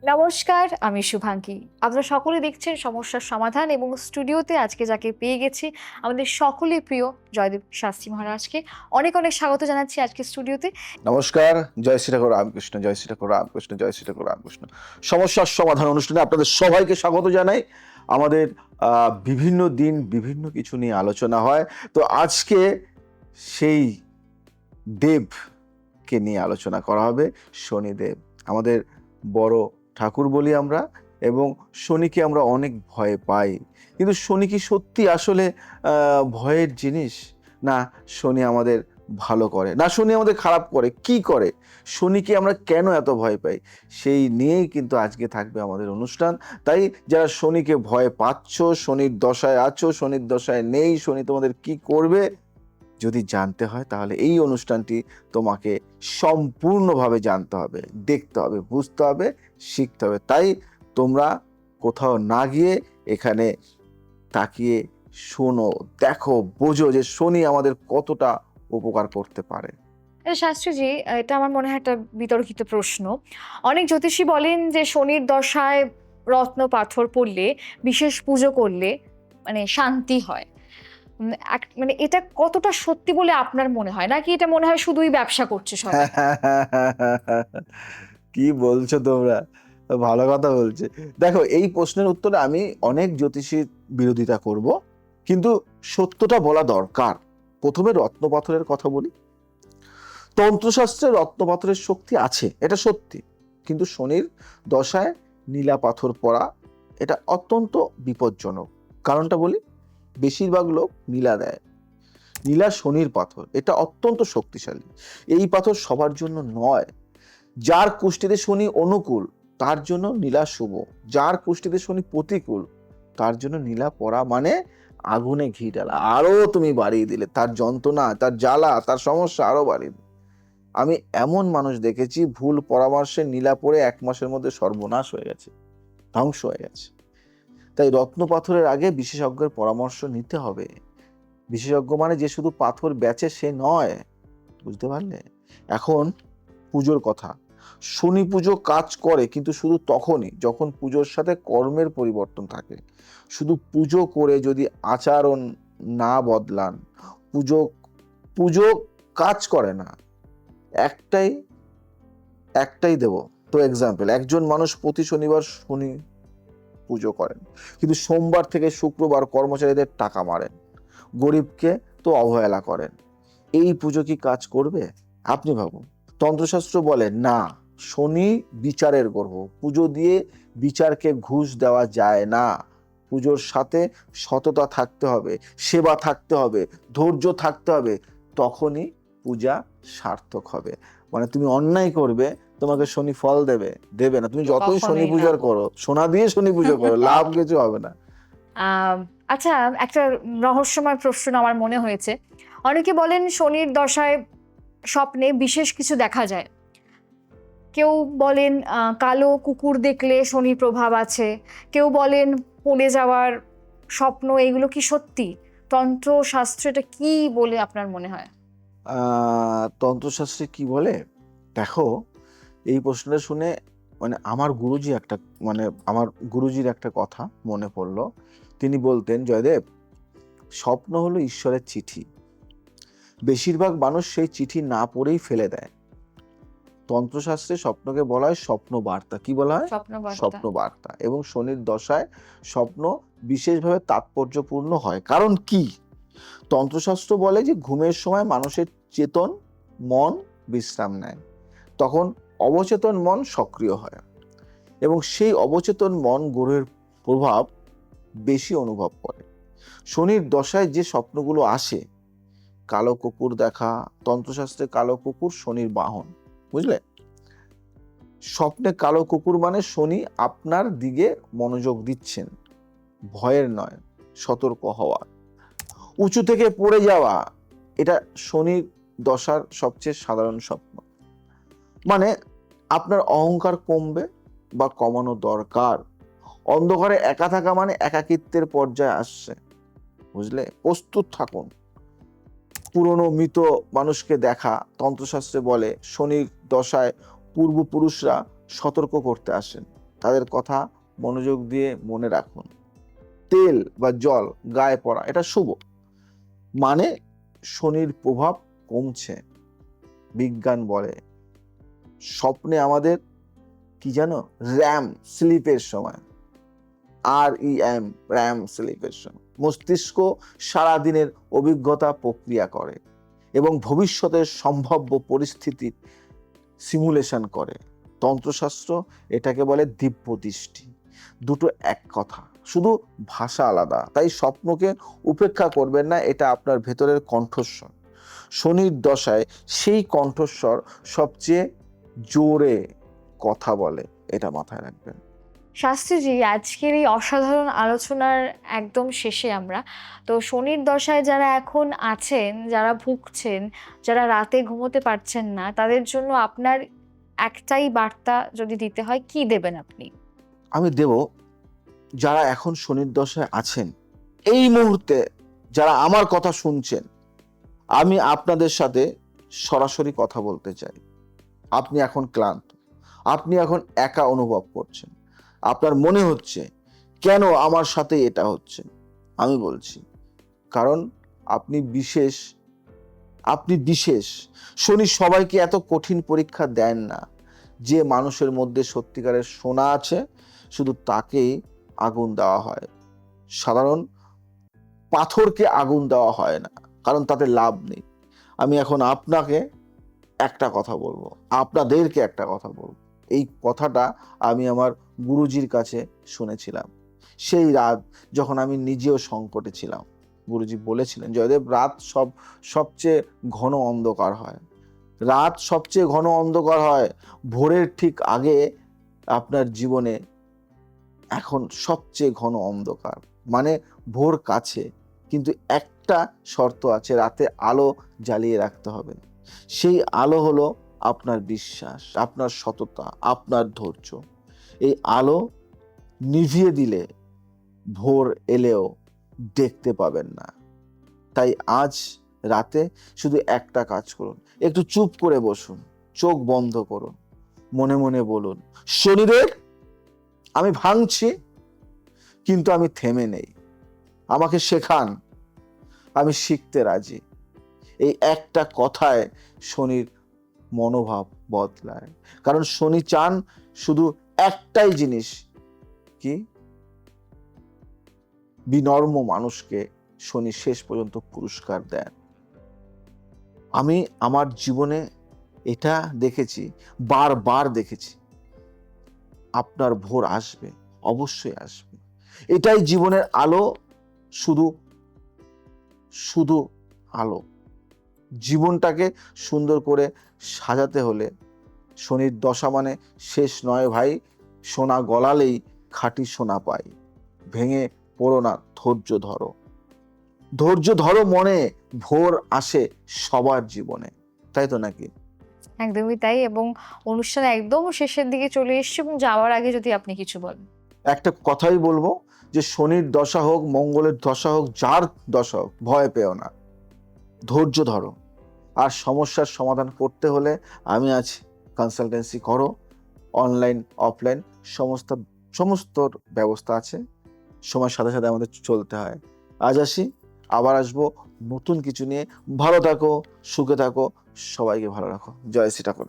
নমস্কার, আমি শুভাঙ্গী। আপনারা সকলে দেখছেন সমস্যার সমাধান এবং স্টুডিওতে আজকে যাকে পেয়ে গেছি আমাদের সকলের প্রিয় জয়দেব শাস্ত্রী মহারাজকে অনেক অনেক স্বাগত জানাচ্ছি আজকে স্টুডিওতে। নমস্কার। জয় শ্রী ঠাকুর রামকৃষ্ণ, জয় শ্রী ঠাকুর রামকৃষ্ণ, জয় শ্রী ঠাকুর রামকৃষ্ণ। সমস্যার সমাধান অনুষ্ঠানে আপনাদের সবাইকে স্বাগত জানাই। আমাদের বিভিন্ন দিন বিভিন্ন কিছু নিয়ে আলোচনা হয়। তো আজকে সেই দেবকে নিয়ে আলোচনা করা হবে, শনিদেব। আমাদের বড় ঠাকুর বলি আমরা, এবং শনিকে আমরা অনেক ভয় পাই। কিন্তু শনি কি সত্যি আসলে ভয়ের জিনিস? না, শনি আমাদের ভালো করে, না শনি আমাদের খারাপ করে? কি করে? শনিকে আমরা কেন এত ভয় পাই? সেই নিয়েই কিন্তু আজকে থাকবে আমাদের অনুষ্ঠান। তাই যারা শনিকে ভয় পাচ্ছ, শনির দশায় আছো, শনির দশায় নেই, শনি তোমাদের কি করবে যদি জানতে হয়, তাহলে এই অনুষ্ঠানটি তোমাকে সম্পূর্ণভাবে জানতে হবে, দেখতে হবে, বুঝতে হবে, শিখতে হবে। তাই তোমরা কোথাও না গিয়ে এখানে তাকিয়ে শোনো, দেখো, বোঝো যে শনি আমাদের কতটা উপকার করতে পারে। শাস্ত্রীজি, এটা আমার মনে হয় একটা বিতর্কিত প্রশ্ন। অনেক জ্যোতিষী বলেন যে শনির দশায় রত্ন পাথর পড়লে, বিশেষ পুজো করলে শান্তি হয়। মানে এটা কতটা সত্যি বলে আপনার মনে হয়, নাকি এটা মনে হয় শুধুই ব্যবসা করছে সবাই? কি বলছো তোমরা? ভালো কথা বলছে। দেখো, এই প্রশ্নের উত্তরে আমি অনেক জ্যোতিষীর বিরোধিতা করব, কিন্তু সত্যটা বলা দরকার। প্রথমে রত্নপাথরের কথা বলি। তন্ত্রশাস্ত্রে রত্নপাথরের শক্তি আছে, এটা সত্যি। কিন্তু শনির দশায় নীলা পাথর পড়া এটা অত্যন্ত বিপজ্জনক। কারণটা বলি, বেশিরভাগ লোক নীলা দেয়। নীলা শনির পাথর, এটা অত্যন্ত শক্তিশালী। এই পাথর সবার জন্য নয়। যার কুষ্টিতে শনি অনুকূল তার জন্য নীলা শুভ, যার কুষ্টিতে শনি প্রতিকূল তার জন্য নীলা পড়া মানে আগুনে ঘি ঢালা, আরো তুমি বাড়িয়ে দিলে তার যন্ত্রণা, তার জ্বালা, তার সমস্যা আরো বাড়িয়ে দিলে। আমি এমন মানুষ দেখেছি ভুল পরামর্শে নীলা পড়ে 1 মাসের মধ্যে সর্বনাশ হয়ে গেছে, ধ্বংস হয়ে গেছে। তাই রত্ন পাথরের আগে বিশেষজ্ঞের পরামর্শ নিতে হবে। বিশেষজ্ঞ মানে যে শুধু পাথর বেচে সে নয়, বুঝতে পারলে? এখন পুজোর কথা। শনি পুজো কাজ করে, কিন্তু শুধু তখনই যখন পুজোর সাথে কর্মের পরিবর্তন থাকে। শুধু পুজো করে যদি আচরণ না বদলান, পুজো পুজো কাজ করে না। একটাই একটাই দেব তো এক্সাম্পল, একজন মানুষ প্রতি শনিবার শনি পুজো করেন, কিন্তু সোমবার থেকে শুক্রবার কর্মচারীদের টাকা মারেন, গরিবকে তো অবহেলা করেন। এই পুজো কি কাজ করবে? আপনি ভাবুন। তন্ত্রশাস্ত্র বলে না, শনি বিচারের গ্রহ, পুজো দিয়ে বিচারকে ঘুষ দেওয়া যায় না। পুজোর সাথে সততা থাকতে হবে, সেবা থাকতে হবে, ধৈর্য থাকতে হবে, তখনই পূজা সার্থক হবে। মানে তুমি অন্যায় করবে, তোমাকে শনি ফল দেবে? দেবে না। তুমি যতই শনি কখনোই না। পূজা করো, সোনা দিয়ে শনি পুজো করো, লাভ কিছু হবে না। আহ, আচ্ছা, একটা রহস্যময় প্রশ্ন আমার মনে হয়েছে। অনেকে বলেন শনির দশায় স্বপ্নে বিশেষ কিছু দেখা যায়। কেউ বলেন কালো কুকুর দেখলে শনির প্রভাব আছে। কেউ বলেন পড়ে যাওয়ার স্বপ্ন। এগুলো কি সত্যি? তন্ত্রশাস্ত্র এটা কি বলে আপনার মনে হয়? তন্ত্রশাস্ত্রে কি বলে, দেখো, এই প্রশ্নটা শুনে আমার গুরুজির একটা কথা মনে পড়লো। তিনি বলতেন, জয়দেব, স্বপ্ন হলো ঈশ্বরের চিঠি। বেশিরভাগ মানুষ সেই চিঠি না পড়েই ফেলে দেয়। তন্ত্রশাস্ত্রে স্বপ্নকে বলা হয় স্বপ্ন বার্তা। কি বলা হয়? স্বপ্নবার্তা। স্বপ্ন বার্তা। এবং শনির দশায় স্বপ্ন বিশেষভাবে তাৎপর্যপূর্ণ হয়। কারণ কি? তন্ত্রশাস্ত্র বলে যে ঘুমের সময় মানুষের চেতন মন বিশ্রাম নেয়, তখন অবচেতন মন সক্রিয় হয়, এবং সেই অবচেতন মন গ্রহের প্রভাব বেশি অনুভব করে। শনির দশায় যে স্বপ্নগুলো আসে, কালো কুকুর দেখা, তন্ত্রশাস্ত্রে কালো কুকুর শনির বাহন, বুঝলে? স্বপ্নে কালো কুকুর মানে শনি আপনার দিকে মনোযোগ দিচ্ছেন, ভয়ের নয়, সতর্ক হওয়া। উঁচু থেকে পড়ে যাওয়া, এটা শনির দশার সবচেয়ে সাধারণ স্বপ্ন। মানে আপনার অহংকার কমবে বা কমানো দরকার। অন্ধকারে একা থাকা মানে একাকিত্বের পর্যায়ে আসছে, বুঝলে? প্রস্তুত থাকুন। পুরনো মৃত মানুষকে দেখা, তন্ত্রশাস্ত্রে বলে শনির দশায় পূর্বপুরুষরা সতর্ক করতে আসেন। তাদের কথা মনোযোগ দিয়ে মনে রাখুন। তেল বা জল গায়ে পড়া এটা শুভ, মানে শনির প্রভাব কমছে। বিজ্ঞান বলে স্বপ্নে আমাদের কি জানো, র্যাম স্লিপের সময়, REM র্যাম স্লিপের সময় মস্তিষ্ক সারাদিনের অভিজ্ঞতা প্রক্রিয়া করে এবং ভবিষ্যতের সম্ভাব্য পরিস্থিতির সিমুলেশন করে। তন্ত্রশাস্ত্র এটাকে বলে দিব্য দৃষ্টি। দুটো এক কথা, শুধু ভাষা আলাদা। তাই স্বপ্নকে উপেক্ষা করবেন না, এটা আপনার ভেতরের কণ্ঠস্বর। শনির দশায় সেই কণ্ঠস্বর সবচেয়ে জোরে কথা বলে, এটা মাথায় রাখবেন। শাস্ত্রীজি, আজকের এই অসাধারণ আলোচনার একদম শেষে আমরা তো শনির দশায় যারা এখন আছেন, যারা ভুগছেন, যারা রাতে ঘুমোতে পারছেন না, তাদের জন্য আপনার একটাই বার্তা যদি দিতে হয়, কি দেবেন আপনি? আমি দেব, যারা এখন শনির দশায় আছেন, এই মুহূর্তে যারা আমার কথা শুনছেন, আমি আপনাদের সাথে সরাসরি কথা বলতে চাই। আপনি এখন ক্লান্ত, আপনি এখন একা অনুভব করছেন, আপনার মনে হচ্ছে কেন আমার সাথে এটা হচ্ছে। আমি বলছি, কারণ আপনি বিশেষ, আপনি বিশেষ। শনি সবাইকে এত কঠিন পরীক্ষা দেন না। যে মানুষের মধ্যে সত্যিকারের সোনা আছে, শুধু তাকেই আগুন দেওয়া হয়। সাধারণ পাথরকে আগুন দেওয়া হয় না, কারণ তাতে লাভ নেই। আমি এখন আপনাকে একটা কথা বলবো, আপনাদেরকে একটা কথা বলবো। এই কথাটা আমি আমার গুরুজির কাছে শুনেছিলাম সেই রাত যখন আমি নিজেও সংকটে ছিলাম। গুরুজি বলেছিলেন, জয়দেব, রাত সবচেয়ে ঘন অন্ধকার হয়, রাত সবচেয়ে ঘন অন্ধকার হয়, ভোরের ঠিক আগে আপনার জীবনে এখন সবচেয়ে ঘন অন্ধকার, মানে ভোর কাছে। কিন্তু একটা শর্ত আছে, রাতে আলো জ্বালিয়ে রাখতে হবে। সেই আলো হলো আপনার বিশ্বাস, আপনার সততা, আপনার ধৈর্য। এই আলো নিভিয়ে দিলে ভোর এলেও দেখতে পাবেন না। তাই আজ রাতে শুধু একটা কাজ করুন, একটু চুপ করে বসুন, চোখ বন্ধ করুন, মনে মনে বলুন, শনিদেব, আমি ভাঙছি কিন্তু আমি থেমে নেই, আমাকে শেখান, আমি শিখতে রাজি। এই একটা কথায় শনির মনোভাব বদলায়। কারণ শনি চান শুধু একটাই জিনিস, কি? বিনম্র মানুষকে শনি শেষ পর্যন্ত পুরস্কার দেন। আমি আমার জীবনে এটা দেখেছি, বারবার দেখেছি। আপনার ভোর আসবে, অবশ্যই আসবে। এটাই জীবনের আলো, শুধু শুধু আলো। জীবনটাকে সুন্দর করে সাজাতে হলে শনির দশা মানে শেষ নয় ভাই, সোনা গলালেই খাঁটি সোনা পাই। ভেঙে পড়ো না, ধৈর্য ধরো, ধৈর্য ধরো, মনে ভোর আসে সবার জীবনে, তাই তো নাকি? একদমই তাই। এবং অনুষ্ঠান একদম শেষের দিকে চলে এসেছে, এবং যাওয়ার আগে যদি আপনি কিছু বলেন। একটা কথাই বলবো, যে শনির দশা হোক, মঙ্গলের দশা হোক, যার দশা হোক, ভয় পেও না, ধৈর্য ধরো। আর সমস্যার সমাধান করতে হলে আমি আছি, কনসালটেন্সি করো, অনলাইন অফলাইন সমস্ত ব্যবস্থা আছে। সময়ের সাথে সাথে আমাদের চলতে হয়। আজ আসি, আবার আসবো নতুন কিছু নিয়ে। ভালো থাকো, সুখে থাকো, সবাইকে ভালো রাখো। জয় শ্রী ঠাকুর।